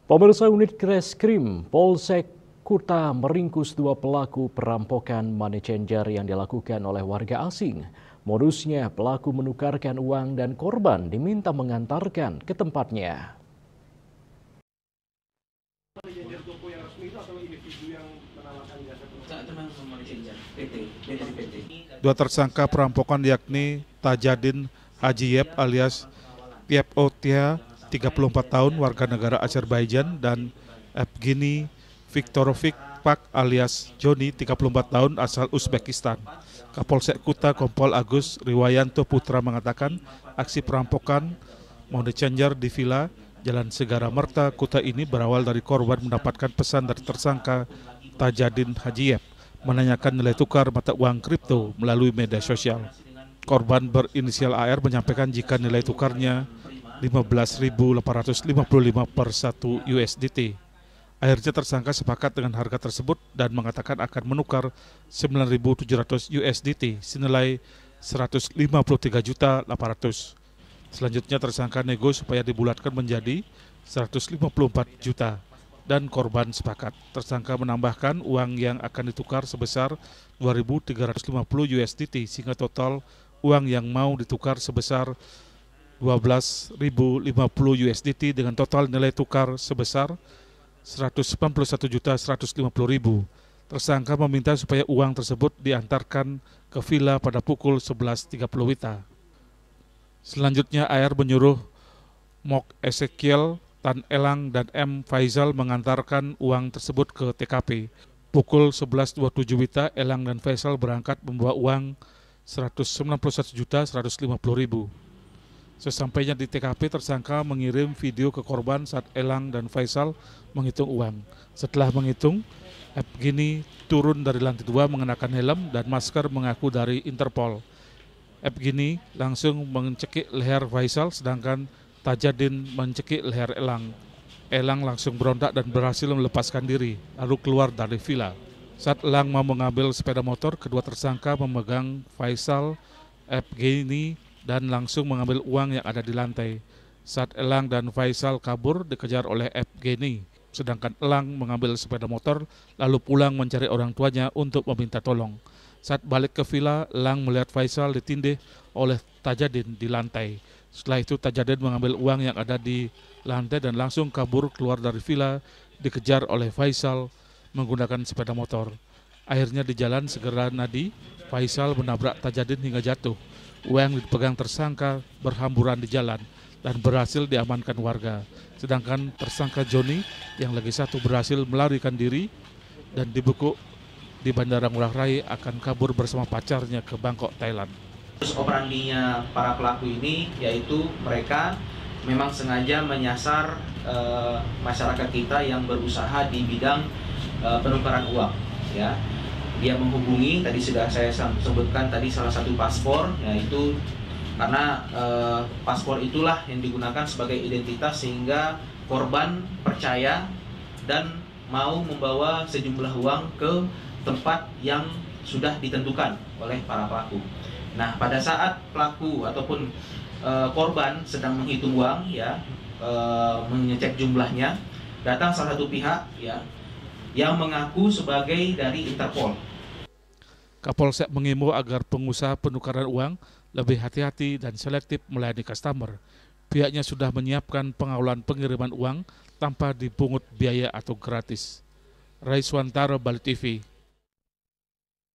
Pemirsa, unit Reskrim Polsek Kuta meringkus dua pelaku perampokan money changer yang dilakukan oleh warga asing. Modusnya, pelaku menukarkan uang dan korban diminta mengantarkan ke tempatnya. Dua tersangka perampokan yakni Tajadin Hajiyep alias Piepotia 34 tahun warga negara Azerbaijan dan Evgeny Viktorovic Pak alias Joni 34 tahun asal Uzbekistan. Kapolsek Kuta Kompol Agus Riwayanto Putra mengatakan aksi perampokan money changer di Villa Jalan Segara Merta Kuta ini berawal dari korban mendapatkan pesan dari tersangka Tajadin Hajiyep menanyakan nilai tukar mata uang kripto melalui media sosial. Korban berinisial AR menyampaikan jika nilai tukarnya 15.855 per 1 USDT. Akhirnya tersangka sepakat dengan harga tersebut dan mengatakan akan menukar 9.700 USDT senilai 153.800. Selanjutnya tersangka nego supaya dibulatkan menjadi 154 juta dan korban sepakat. Tersangka menambahkan uang yang akan ditukar sebesar 2.350 USDT sehingga total uang yang mau ditukar sebesar 12.050 USDT dengan total nilai tukar sebesar 191.150.000. Tersangka meminta supaya uang tersebut diantarkan ke villa pada pukul 11.30 WITA. Selanjutnya AR menyuruh Mok Ezekiel, Tan Elang, dan M. Faisal mengantarkan uang tersebut ke TKP. Pukul 11.27 WITA, Elang dan Faisal berangkat membawa uang 191.150.000. Sesampainya di TKP, tersangka mengirim video ke korban saat Elang dan Faisal menghitung uang. Setelah menghitung, Evgeny turun dari lantai 2 mengenakan helm dan masker mengaku dari Interpol. Evgeny langsung mencekik leher Faisal, sedangkan Tajadin mencekik leher Elang. Elang langsung berontak dan berhasil melepaskan diri, lalu keluar dari villa. Saat Elang mau mengambil sepeda motor, kedua tersangka memegang Faisal, Evgeny, dan langsung mengambil uang yang ada di lantai. Saat Elang dan Faisal kabur, dikejar oleh Evgeny, sedangkan Elang mengambil sepeda motor lalu pulang mencari orang tuanya untuk meminta tolong. Saat balik ke villa, Elang melihat Faisal ditindih oleh Tajadin di lantai. Setelah itu Tajadin mengambil uang yang ada di lantai dan langsung kabur keluar dari villa, dikejar oleh Faisal menggunakan sepeda motor. Akhirnya di jalan Segera Nadi, Faisal menabrak Tajadin hingga jatuh. Uang dipegang tersangka berhamburan di jalan dan berhasil diamankan warga. Sedangkan tersangka Joni yang lagi satu berhasil melarikan diri dan dibekuk di Bandara Ngurah Rai akan kabur bersama pacarnya ke Bangkok, Thailand. Terus operandinya para pelaku ini yaitu mereka memang sengaja menyasar masyarakat kita yang berusaha di bidang penukaran uang, ya. Dia menghubungi, tadi sudah saya sebutkan tadi salah satu paspor, yaitu karena paspor itulah yang digunakan sebagai identitas sehingga korban percaya dan mau membawa sejumlah uang ke tempat yang sudah ditentukan oleh para pelaku. Nah, pada saat pelaku ataupun korban sedang menghitung uang, ya, mengecek jumlahnya, datang salah satu pihak, ya, yang mengaku sebagai dari Interpol. Kapolsek mengimbau agar pengusaha penukaran uang lebih hati-hati dan selektif melayani customer. Pihaknya sudah menyiapkan pengawalan pengiriman uang tanpa dipungut biaya atau gratis. Raiswantara, Bali TV.